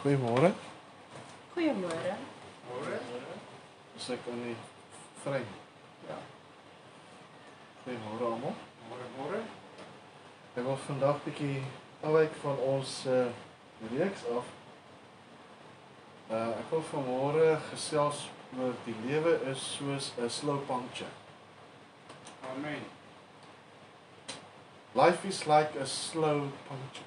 Goeiemôre. Goeiemôre. Môre. Is ek in die vry? Ja. Goeiemôre almal. Môre. Ek wil vandag 'n bietjie afwyk van ons reeks af. Ek wil vanmôre gesels oor die lewe is soos 'n slow puncture. Amen. Life is like a slow puncture.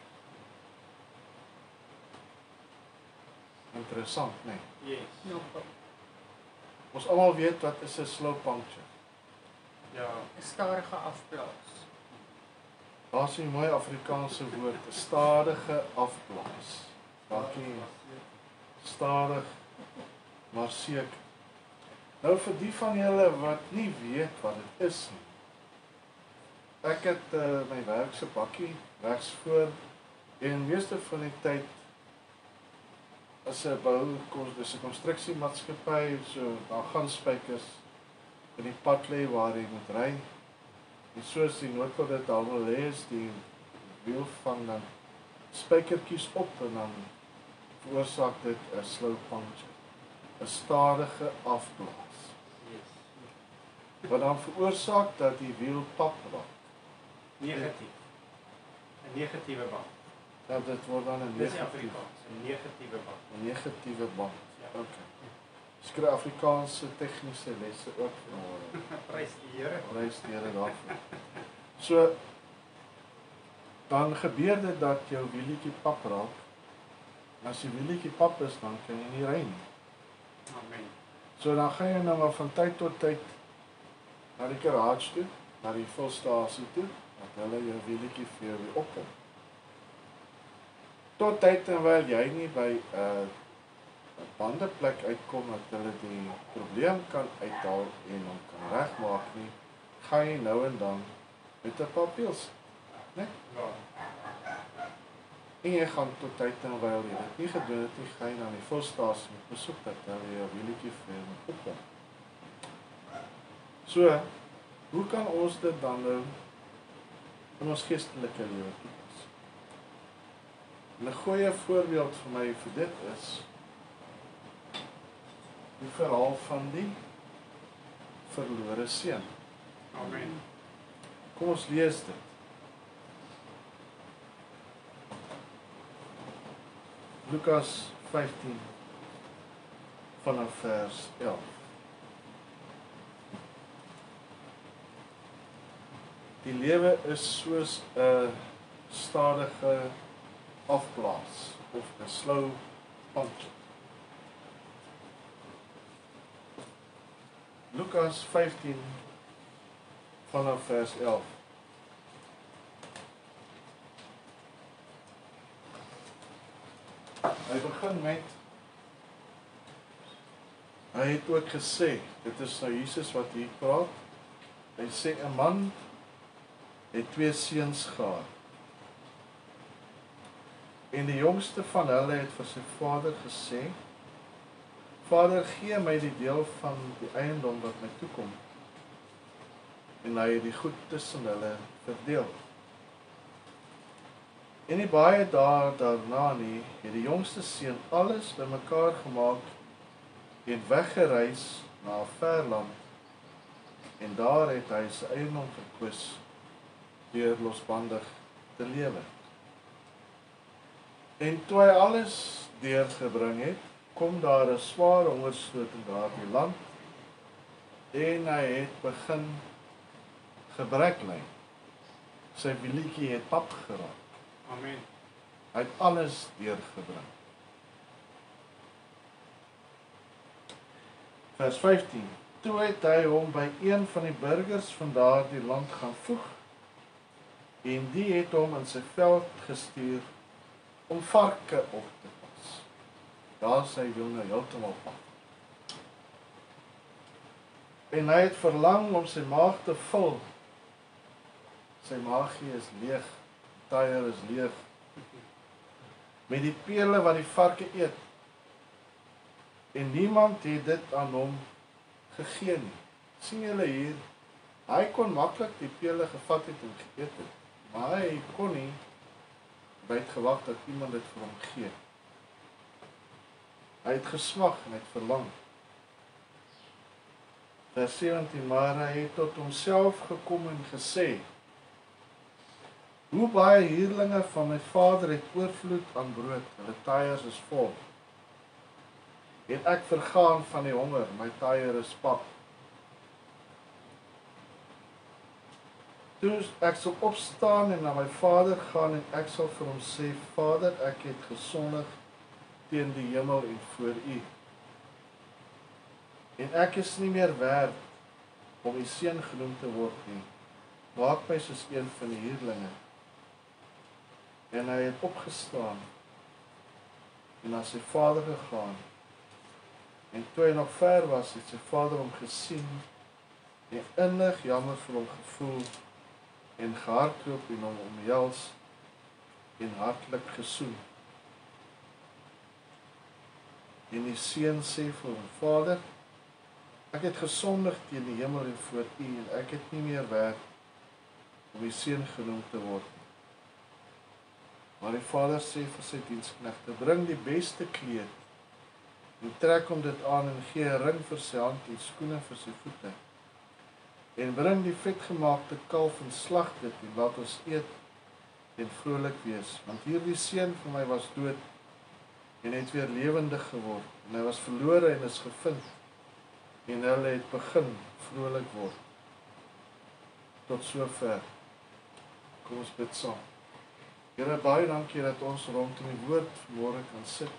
Interessant, né? Yes. Nogal. Ons almal weet wat is 'n slow puncture. Ja. 'n Stadige afplaas. Daar's 'n mooi Afrikaanse woord, 'n stadige afblaas. Dankie. Stadig, maar seker. Nou vir die van julle wat nie weet wat dit is nie. Ek het my werk se bakkie regs voor en meeste van die tyd as 'n dis 'n konstruksiemaatskappy, so daar gaan spykers in die pad lê waar jy moet ry. En soos die noodkop dit al wil hê is die wiel vang dan spykertjies op en dan veroorsaak dit 'n slow puncture, 'n stadige afblaas. Yes. Wat dan veroorsaak dat die wiel pap raak. Negatief. 'n Negatiewe band. Ja, dit word dan 'n Dis negatiewe Afrikaans, 'n negatiewe band. 'n negatiewe band. Ja. Okay. Skry Afrikaanse tegniese lesse ook vanmôre. Prys die Here. Prys die Here daarvoor. So dan gebeur dit dat jou wielietjie pap raak. En as die wielietjie pap is, dan kan jy nie ry nie. Amen. So dan gaan jy nou maar van tyd tot tyd na die garage toe, na die fulstasie toe, dat hulle jou wielietjie vir jou weer oppomp. Tot tyd terwyl jy nie by 'n bandeplek uitkom dat hulle die probleem kan uithaal en hom kan regmaak nie, gaan jy nou en dan met 'n paar pils, né? Ja. En jy gaan tot tyd terwyl jy dit nie gedoen het nie, gaan jy na die fulstasie met besoek dat hulle jou wielietjie vir jou moet oppomp. So, hoe kan ons dit dan nou in ons geestelike lewe toepas? 'n Goeie voorbeeld vir my vir dit is die verhaal van die verlore seun. Amen. Kom ons lees dit. Lukas 15 vanaf vers 11. Die lewe is soos 'n stadige afblaas of 'n slow puncture. Lukas 15 vanaf vers 11. Hy begin met hy het ook gesê, dit is nou Jesus wat hier praat. Hy sê 'n man het 2 seuns gehad. En die jongste van hulle het vir sy vader gesê: "Vader, gee my die deel van die eiendom wat my toekom." En hy het die goed tussen hulle verdeel. En nie baie daarna nie, het die jongste seun alles bymekaar gemaak en weggereis na 'n ver land. En daar het hy sy eiendom verkwis deur losbandig te lewe. En toe hy alles deurgebring het, kom daar 'n swaar hongersnood in daardie land en hy het begin gebrek ly. Sy wielietjie het pap geraak. Amen. Hy het alles deurgebring. Vers 15. Toe het hy hom by een van die burgers van daardie land gaan voeg en die het hom in sy veld gestuur om varke op te pas. Daar sy wil nou heeltemal pap. En hy het verlang om sy maag te vul. Sy maagie is leeg, tyer is leeg. Met die pele wat die varke eet. En niemand het dit aan hom gegee nie. Sien julle hier, hy kon maklik die pele gevat het en geëet het, maar hy kon nie by het gewag dat iemand dit vir hom gee. Hy het gesmag en hy het verlang. Vers 17, maar hy het tot homself gekom en gesê, hoe baie huurlinge van my vader het oorvloed aan brood, hulle tyres is vol. En ek vergaan van die honger, my tyre is pap. Toe ek sal opstaan en na my vader gaan en ek sal vir hom sê, Vader, ek het gesondig teen die hemel en voor u. En ek is nie meer werd om u seun genoem te word nie. Maak my soos een van die huurlinge. En hy het opgestaan en na sy vader gegaan. En toe hy nog ver was, het sy vader hom gesien en innig jammer vir hom gevoel en gehardloop en hom omhels en hartlik gesoen. En die seun sê vir hom, Vader, ek het gesondig teen die hemel en voor u en ek het nie meer werd om die seun genoem te word. Maar die vader sê vir sy diensknegte, bring die beste kleed en trek hom dit aan en gee 'n ring vir sy hand en skoene vir sy voete. En bring die vetgemaakte kalf en slag dit en laat ons eet en vrolik wees. Want hierdie seun van my was dood en het weer lewendig geword. En hy was verlore en is gevind. En hulle het begin vrolik word. Tot sover. Kom ons bid saam. Here, baie dankie dat ons rondom die woord vanmôre kan sit.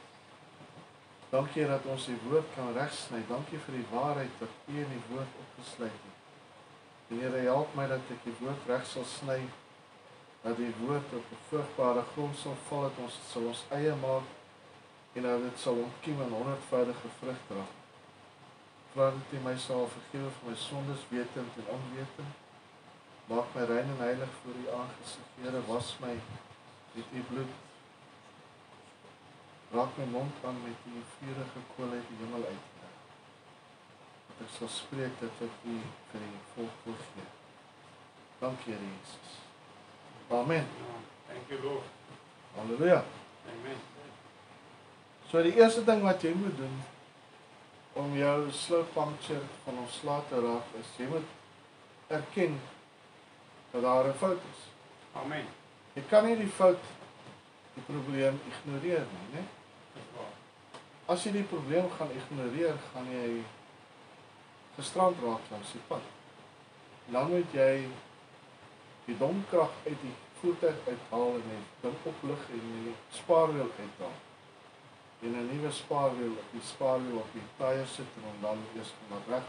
Dankie dat ons die woord kan regsny. Dankie vir die waarheid wat u in die woord opgesluit het. En Here, help my dat ek die woord reg sal sny, dat die woord op 'n vrugbare grond sal val, dat ons dit sal ons eie maak en dat dit sal ontkiem en 100voudige vrug dra. Vra dat u my sal vergewe vir my sondes, wetend en onwetend. Maak my rein en heilig voor u aangesig. Here, was my met u bloed. Raak my mond aan met u vuurige kool uit die hemel uit. Dat ek sal spreek dat ek u vir die volk wil gee. Dankie, Here Jesus. Amen. Thank you, Lord. Halleluja. Amen. So die eerste ding wat jy moet doen om jou slow puncture van ontslae te raak is, jy moet erken dat daar 'n fout is. Amen. Jy kan nie die fout, die probleem ignoreer nie, né? Dis waar. As jy die probleem gaan ignoreer, gaan jy gestrand raak langs die pad. Dan moet jy die domkrag uit die voertuig uithaal en die ding oplig en die spaarwiel uithaal. En 'n nuwe spaarwiel op die tyre sit en dan eers maar reg.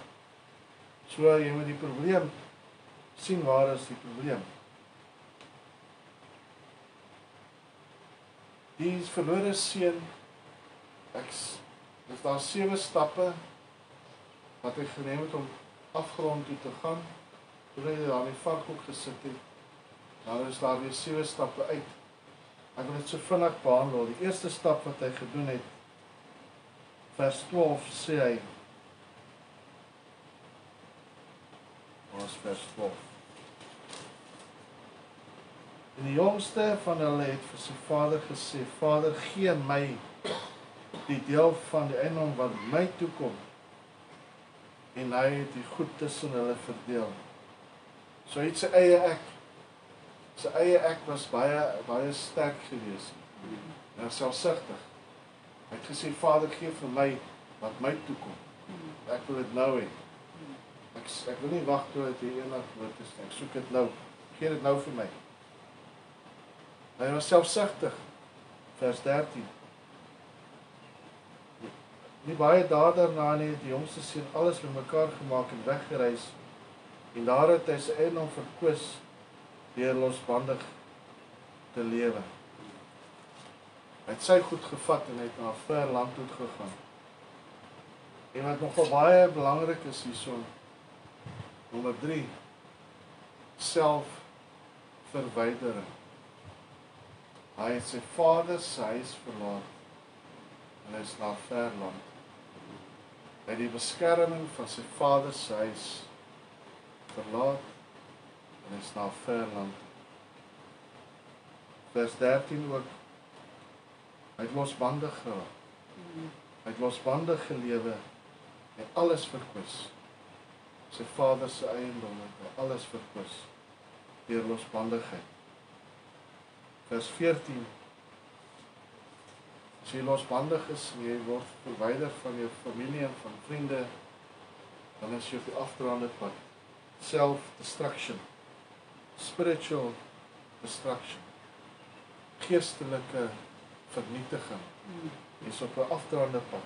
So jy moet die probleem sien, waar is die probleem? Die verlore seun, dis daar 7 stappe wat hy geneem het om afgrond toe te gaan. Toe hy daar in die varkhoek gesit het, dan is daar weer 7 stappe uit. Ek wil dit so vinnig behandel. Die eerste stap wat hy gedoen het, vers 12 sê hy, was vers 12. En die jongste van hulle het vir sy vader gesê, Vader, gee my die deel van die eiendom wat my toekom. En hy het die goed tussen hulle verdeel. So hy het sy eie ek. Sy eie ek was baie sterk geweest. En selfsugtig. Hy het gesê, Vader, gee vir my wat my toekom. Ek wil dit nou hê. Ek wil nie wag tot dit eendag dood is nie. Ek soek dit nou. Gee dit nou vir my. Hy was selfsugtig. Vers 13. Nie baie dae daarna het die jongste seun alles bymekaar gemaak en weggereis. En daar het hy sy eiendom verkwis deur losbandig te lewe. Hy het sy goed gevat en hy het na 'n ver land toe gegaan. En wat nogal baie belangrik is hierso, nommer 3, selfverwydering. Hy het sy vader se huis verlaat en hy is na 'n ver land. Hy het die beskerming van sy vader se huis verlaat en hy is na 'n ver land. Vers 13 ook, hy het losbandig geraak. Hy het losbandig gelewe en alles verkwis. Sy vader se eiendom het hy alles verkwis deur losbandigheid. Vers 14. As jy losbandig is en jy word verwyder van jou familie en van vriende, dan is jy op die afdraande pad. Self-destruction, spiritual destruction, geestelike vernietiging. Jy is op 'n afdraande pad.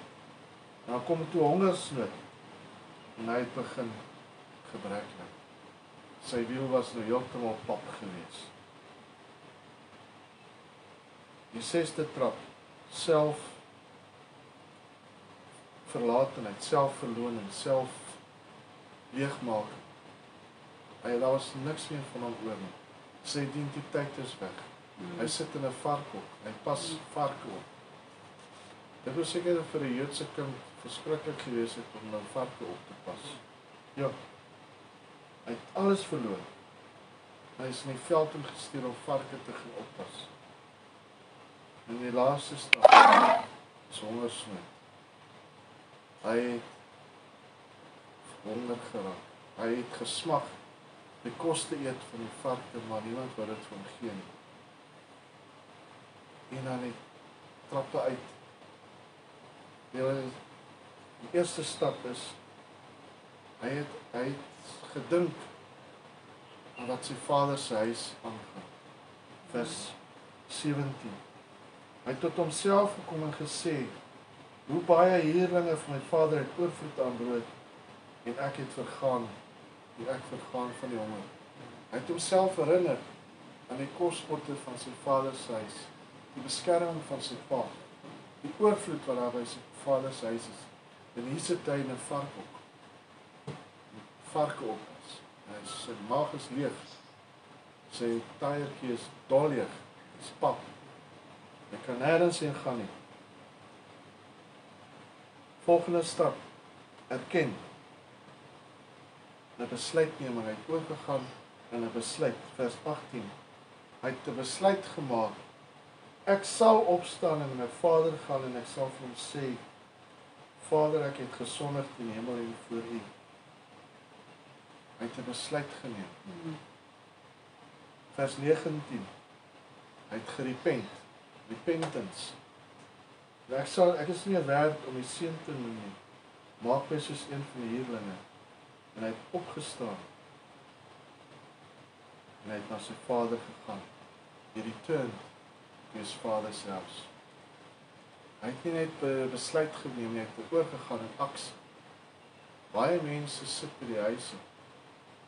En dan kom toe hongersnood en hy het begin gebrek ly. Sy wiel was nou heeltemal pap gewees. Die 6de trap, selfverlatenheid, selfverloning, leegmaak. Daar was niks meer van hom oor nie. Sy identiteit is weg. Hy sit in 'n varkhok. Hy pas varke op. Dit was seker vir 'n Joodse kind verskriklik gewees het om nou varke op te pas. Ja. Hy het alles verloor. Hy is in die veld gestuur om varke te gaan oppas. En die laaste stap is hongersnood. Hy het honger geraak. Hy het gesmag die kos te eet van die varke, maar niemand wou dit vir hom gee nie. En dan het trappe uit. Die eerste stap is, hy het gedink aan wat sy vader se huis aangaan. Vers 17. Hy het tot homself gekom en gesê, hoe baie huurlinge van my vader het oorvloed aan brood, en ek het vergaan van die honger. Hy het homself herinner aan die kospotte van sy vader se huis, die beskerming van sy pa, die oorvloed wat daar by sy vader se huis is. En hier sit hy in 'n varkhok. Varke oppas. Sy maag is leeg. Sy taiertjie is dolleeg. Dis pap. Hy kan nêrens heen gaan nie. Volgende stap, erken. 'n besluitneming, hy het oorgegaan in 'n besluit, vers 18. Hy het 'n besluit gemaak. Ek sal opstaan en na my vader gaan en ek sal vir hom sê, Vader, ek het gesondig teen die hemel en voor U. Hy het 'n besluit geneem. Vers 19. Hy het gerepent, repentance. Ek is nie werd om die seun te noem nie. Maak my soos een van die huurlinge. En hy het opgestaan. En hy het na sy vader gegaan. He returned to his father's house. Hy het nie net besluit geneem, hy het oorgegaan in aksie. Baie mense sit by die huise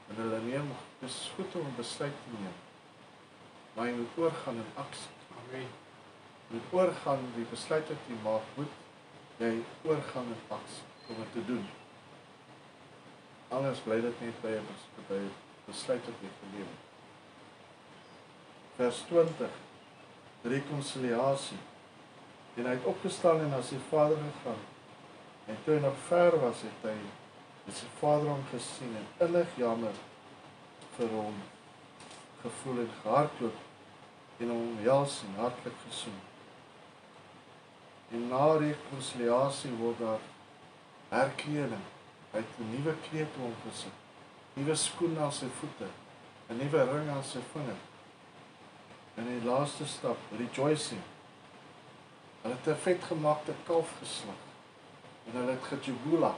en hulle neem, dit is goed om 'n besluit te neem, maar jy moet oorgaan in aksie. Amen. Jy moet oorgaan, die besluit wat jy maak, moet jy oorgaan in aksie om dit te doen. Anders bly dit net by 'n besluit wat jy geneem het. Vers 20, rekonsiliasie. En hy het opgestaan en na sy vader gegaan. En toe hy nog ver was, het sy vader hom gesien en innig jammer vir hom gevoel en gehardloop en hom omhels en hartlik gesoen. En na rekonsiliasie word daar herkleding. Hy het 'n nuwe kleed om hom gesit, nuwe skoene aan sy voete, 'n nuwe ring aan sy vinger. En die laaste stap, rejoicing. Hulle het 'n vetgemaakte kalf geslag en hulle het gejubula.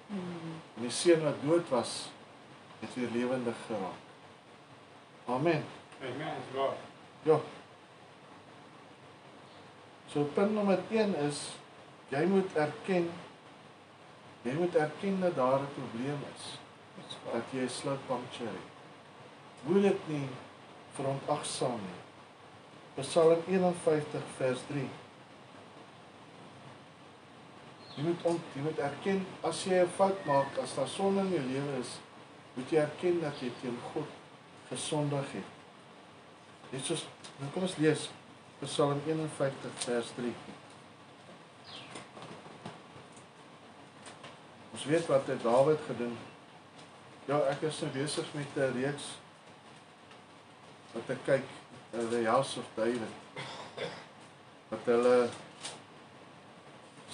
En die seun wat dood was, het weer lewendig geraak. Amen. Amen, Lord. Ja. So punt nommer 1 is, jy moet erken dat daar 'n probleem is. Dat jy 'n slow puncture het. Moet dit nie verontagsaam nie. Psalm 51 vers 3. Jy moet erken, as jy 'n fout maak, as daar sonde in jou lewe is, moet jy erken dat jy teen God gesondig het. Net soos, nou kom ons lees, Psalm 51 vers 3. Ons weet wat het Dawid gedoen. Ja, ek is nou besig met 'n reeks wat ek kyk, The House of David, wat hulle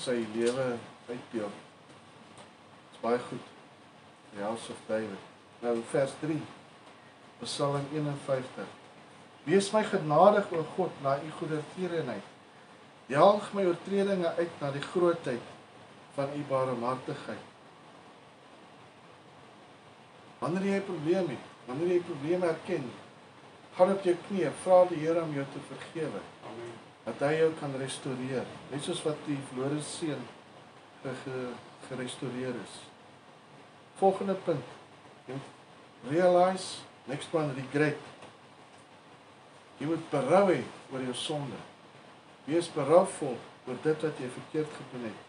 sy lewe uitdeel. Dit is baie goed. Die House of David. Nou vers 3. Psalm 51. Wees my genadig, o God, na u goedertierenheid. Jaag my oortredinge uit na die grootheid van u barmhartigheid. Wanneer jy 'n probleem het, wanneer jy probleme herken, gaan op jou knieë, vra die Here om jou te vergewe, Amen. dat hy jou kan restoreer, net soos wat die verlore seun gerestoreer is. Volgende punt, jy moet realize, next one, regret. Jy moet berou hê oor jou sonde. Wees berouvol oor dit wat jy verkeerd gedoen het.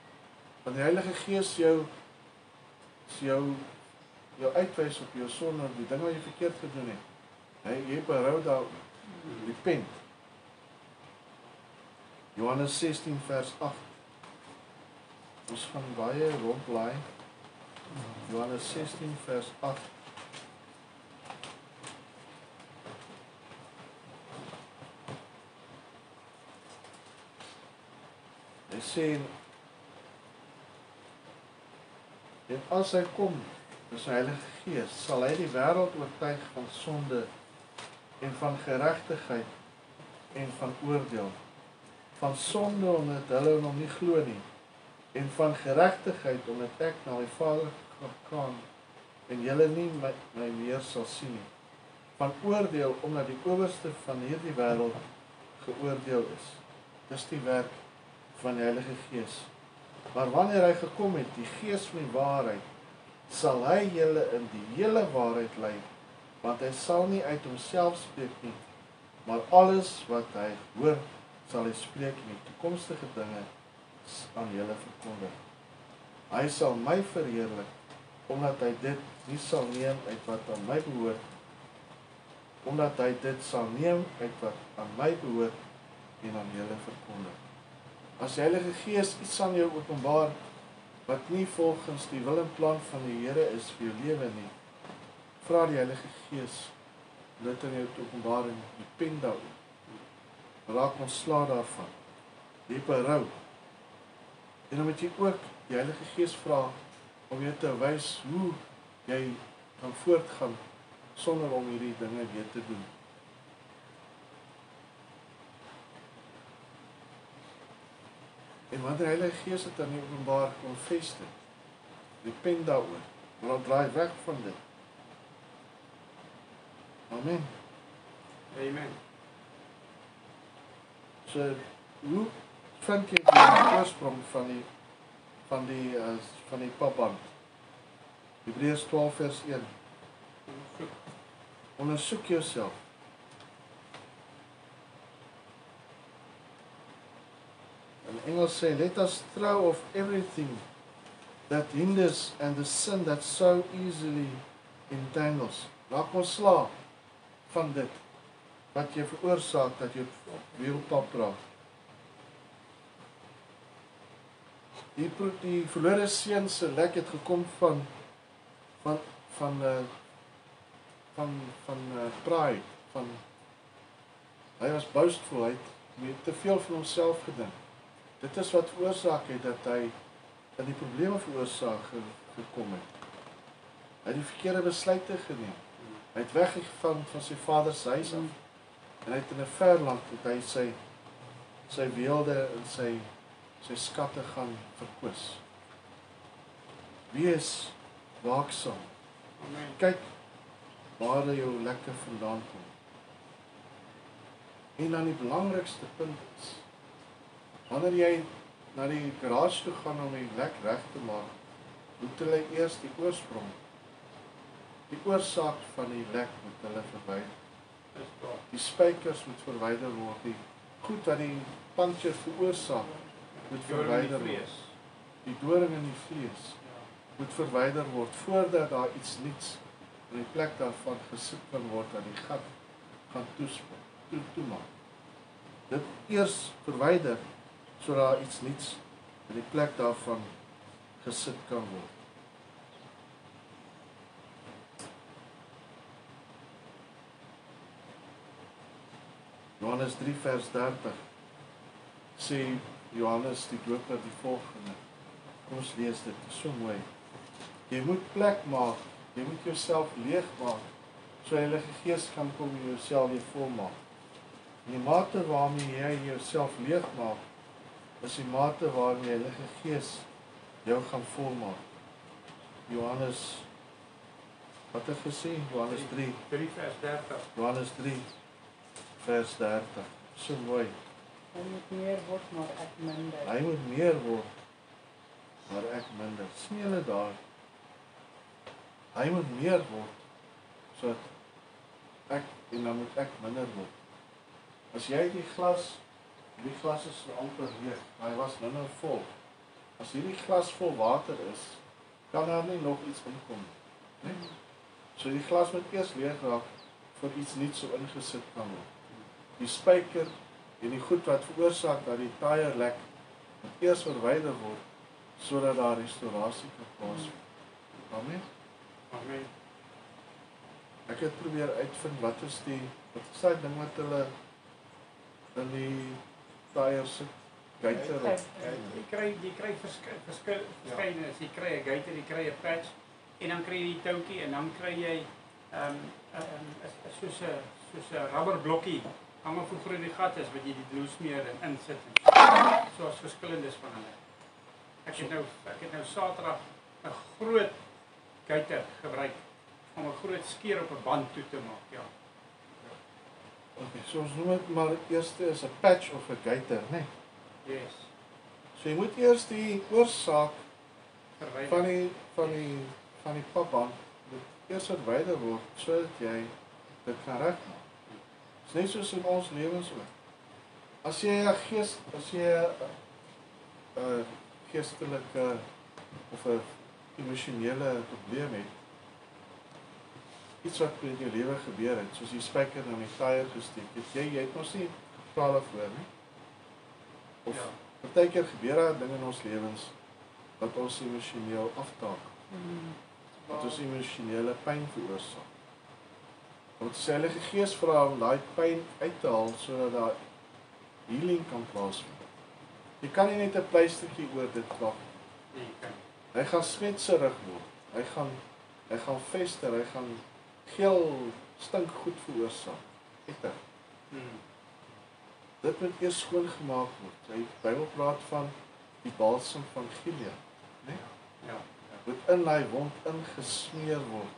Want die Heilige Gees jou uitwys op jou sonde, die ding wat jy verkeerd gedoen het. Jy berou daaroor, repent. Johannes 16 vers 8. Ons gaan baie rondblaai. Johannes 16 vers 8. Hy sê, en as hy kom, dis die Heilige Gees, sal hy die wêreld oortuig van sonde en van geregtigheid en van oordeel. Van sonde omdat hulle hom nie glo nie, en van geregtigheid omdat ek na my Vader gaan en julle nie my meer sal sien nie. Van oordeel omdat die owerste van hierdie wêreld geoordeel is. Dis die werk van die Heilige Gees. Maar wanneer hy gekom het, die Gees van die waarheid, sal hy julle in die hele waarheid lei, want hy sal nie uit homself spreek nie, maar alles wat hy hoor, sal hy spreek en die toekomstige dinge aan julle verkondig. Hy sal my verheerlik, omdat hy dit nie sal neem uit wat aan my behoort, omdat hy dit sal neem uit wat aan my behoort en aan julle verkondig. As die Heilige Gees iets aan jou openbaar, wat nie volgens die wil en plan van die Here is vir jou lewe nie, vra die Heilige Gees, dit in jou openbaar en repent daaroor. Raak ontslae daarvan. Jy berou. En dan moet jy ook die Heilige Gees vra om jou te wys hoe jy kan voortgaan sonder om hierdie dinge weer te doen. En wanneer die Heilige Gees het aan jou openbaar, confess dit. Repent daaroor. Maar dan draai weg van dit. Amen. Amen. So, hoe vind jy die oorsprong van die papband? Hebreërs 12 vers 1. Ondersoek jouself. In Engels sê, let us throw off everything that hinders and the sin that so easily entangles. Raak ontslae van dit wat jy veroorsaak dat jy wielpad raak. Die verlore seun se lek het gekom van pride, hy was boastful, hy het te veel van homself gedink. Dit is wat veroorsaak het dat hy in die probleme veroorsaak gekom het. Hy het die verkeerde besluite geneem. Hy het weggegaan van sy vader se huis af. En hy het in 'n ver land het hy sy weelde en sy skatte gaan verkwis. Wees waaksaam. Amen. Kyk waar jou lekke vandaan kom. En dan die belangrikste punt is, wanneer jy na die garage toe gaan om die lek reg te maak, moet hulle eers die oorsprong, die oorsaak van die lek moet hulle verwyder. Dis waar. Die spykers moet verwyder word, die goed wat die puncture veroorsaak, moet verwyder word. Die doring in die vlees moet verwyder word, voordat daar iets niets in die plek daarvan gesit kan word, dat die gat gaan toemaak. Dit eers verwyder, sodat daar iets niets in die plek daarvan gesit kan word. Johannes 3 vers 30 sê, Johannes die Doper die volgende. Kom ons lees dit, dit is so mooi. Jy moet plek maak, jy moet jouself leeg maak, so Heilige Gees kan kom en jouself weer volmaak. En die mate waarmee jy jouself leeg maak, is die mate waarmee Heilige Gees jou gaan volmaak. Johannes, wat het gesê? Johannes 3. 3 vers 30. Johannes 3, vers 30. So mooi. Hy moet meer word, maar ek minder. Hy moet meer word, maar ek minder. Sien julle daar? Hy moet meer word, sodat ek, en dan moet ek minder word. As jy die glas is so amper leeg, maar hy was nou vol. As hierdie glas vol water is, kan daar nie nog iets inkom nie. Nee? So die glas moet eers leeg raak, voor iets niet so ingesit kan word. Die spyker en die goed wat veroorsaak dat die taier lek, moet eers verwyder word, sodat daar restaurasie kan plaasvind. Amen. Amen. Ek het probeer uitvind wat is die ding wat hulle in die taier sit, gaiter. Jy kry verskillende, jy kry 'n gaiter, jy kry 'n patch, en dan kry jy die touwtjie, en dan kry jy soos 'n rubberblokkie, hang af hoe groot die gat is, wat jy die bloesmeer en insit, soos verskillendes van hulle. Ek het nou Saterdag 'n groot gaiter gebruik, om 'n groot skeer op 'n band toe te maak, ja. Okay, so ons noem het maar eerste is 'n patch of 'n gaiter, né? Nee? Yes. So jy moet eers die oorsaak Verwyder. van die papband eers verwyder word, sodat jy dit kan regmaak. Dit is net soos in ons lewens ook. As jy 'n geestelike of 'n emosionele probleem het, iets wat in jou lewe gebeur het, soos die spyker in die taier gesteek het, jy het ons nie gevra daarvoor nie. Of partykeer gebeur daar dinge in ons lewens wat ons emosioneel aftaak. Wat ons emosionele pyn veroorsaak. Wat die Heilige Gees vra om daai pyn uit te haal sodat daar healing kan plaasvind. Jy kan nie net 'n pleistertjie oor dit klap. Hy gaan smetserig word. Hy gaan fester, hy gaan geel stink goed veroorsaak. Etter. Dit moet eers skoongemaak word. Die Bybel praat van die balsem van Gilead, né? Ja. Moet in daai wond ingesmeer word,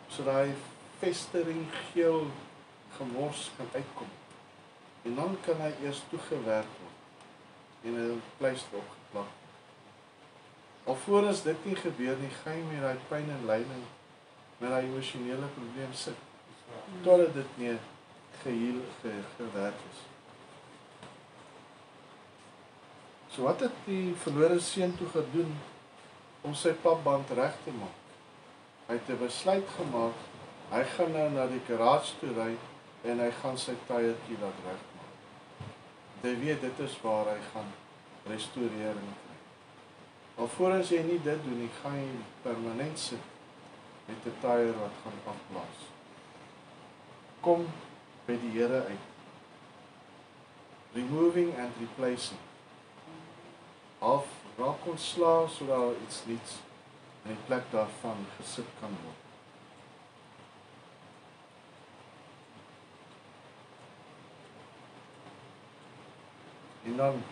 sodat hy festering geel gemors kan uitkom. En dan kan hy eers toegewerk word en 'n pleister opgeplak. Alvorens dit nie gebeur nie, gaan jy met daai pyn en lyding, met daai emosionele probleem sit, totdat dit nie gewerk is. So wat het die verlore seun toe gedoen om sy papband reg te maak? Hy het 'n besluit gemaak, hy gaan nou na die garage toe ry en hy gaan sy taiertjie laat regmaak. Hy weet dit is waar hy gaan restaurering kry. Alvorens jy nie dit doen nie, gaan jy permanent sit met 'n taier wat gaan afblaas. Kom by die Here uit. Removing and replacing. Of raak ontslae sodat daar iets niets in die plek daarvan gesit kan word. En dan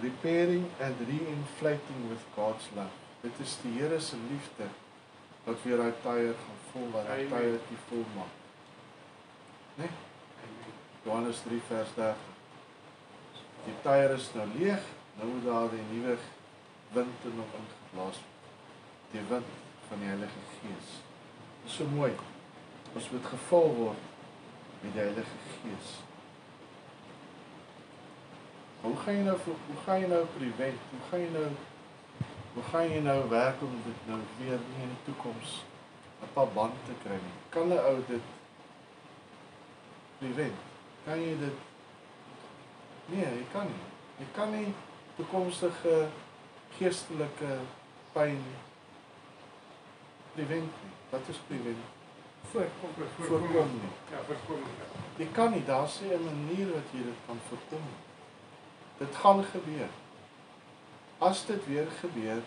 repairing and reinflating with God's love. Dit is die Here se liefde wat weer daai taier gaan vul, wat daai taiertjie vol maak. Né? Johannes 3 vers 30. Die taier is nou leeg, nou moet daar die nuwe wind in hom ingeblaas word. Die wind van die Heilige Gees. Dit is so mooi. Ons moet gevul word met die Heilige Gees. Hoe gaan jy nou prevent? Hoe gaan jy nou werk om dit nou weer nie in die toekoms 'n paar band te kry nie? Kan 'n ou dit prevent? Kan jy dit? Nee, jy kan nie. Jy kan nie toekomstige geestelike pyn prevent nie. Wat is prevent? Voorkom nie. Ja, voorkom. Jy kan nie, daar sê 'n manier wat jy dit kan voorkom. Dit gaan gebeur. As dit weer gebeur,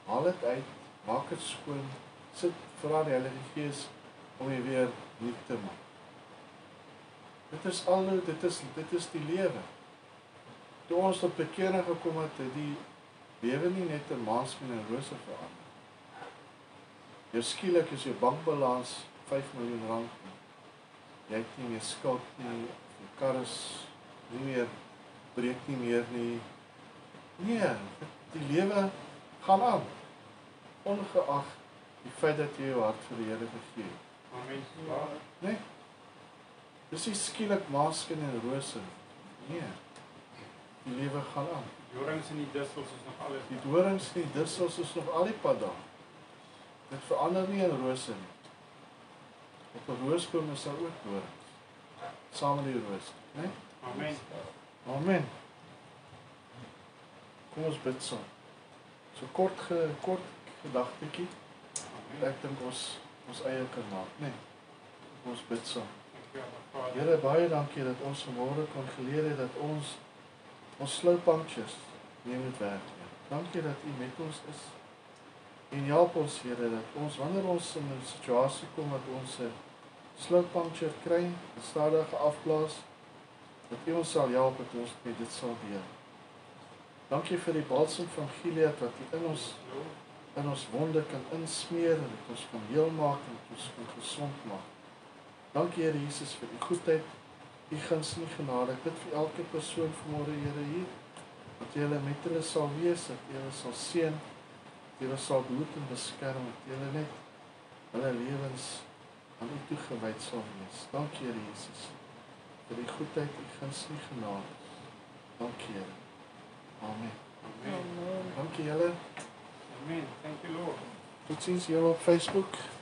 haal dit uit, maak dit skoon, vra die Heilige Gees om jy weer nuut te maak. Dit is die lewe. Toe ons tot bekering gekom het, het die lewe nie net 'n maanskin en rose verander. Jou skielik is jou bankbalans R5 miljoen. Jy het nie meer skuld nie, jou kar is nie meer, breek nie meer nie. Nee, die lewe gaan aan, ongeag die feit dat jy jou hart vir die Here gegee het. Amen. Nee, dis nie skielik maanskin en rose. Nee, die lewe gaan aan. Die dorings en die distels is nog alles. Die dorings en die distels is nog al die pad daar. Dit verander nie in rose nie. Op 'n roosboom is daar ook dorings, saam met die roos, né? Amen. Amen. Kom ons bid saam. So kort gedagtetjie. Ek dink ons eie kan maak, né? Kom ons bid saam. Here, baie dankie dat ons vanmôre kon geleer het dat ons slow punctures nie moet werk nie. Dankie dat U met ons is. En help ons, Here, dat ons wanneer ons in 'n situasie kom dat ons 'n slow puncture kry, 'n stadige afblaas, dat U ons sal help dat ons met dit sal deel. Dankie vir die balsem van Gilead wat U in ons wonde kan insmeer en dat ons kan heel maak en dat ons kan gesond maak. Dankie, Here Jesus, vir U goedheid, U guns en U genade. Ek bid vir elke persoon vanmôre, Here, hier, dat U hulle met hulle sal wees, dat U hulle sal seën, dat U hulle sal behoed en beskerm, dat U hulle net hulle lewens aan U toegewyd sal wees. Dankie, Here Jesus, vir U goedheid, U guns en U genade. Dankie, Here. Amen. Amen. Dankie julle. Amen. Thank you, Lord. Totsiens julle op Facebook.